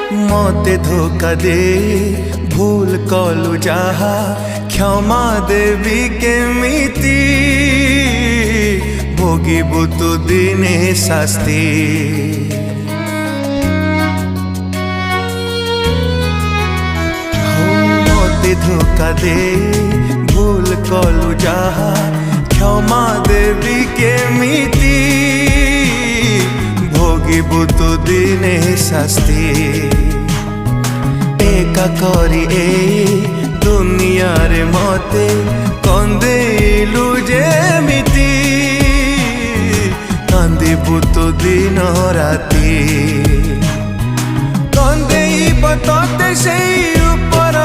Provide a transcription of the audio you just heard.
मते धोखा दे भूल कलु जहा क्षमा देवी केमिति भोगिबु तु दिने शास्ति। मते धोखा दे भूल कलु जहा क्षमा देवी केमिति भोगिबु तु दिने शास्ति। एका करी ए दुनिया रे मते कंदेलु जेमिति कांदिबु तु दिन राति। कंदेइब तोते सेई ऊपर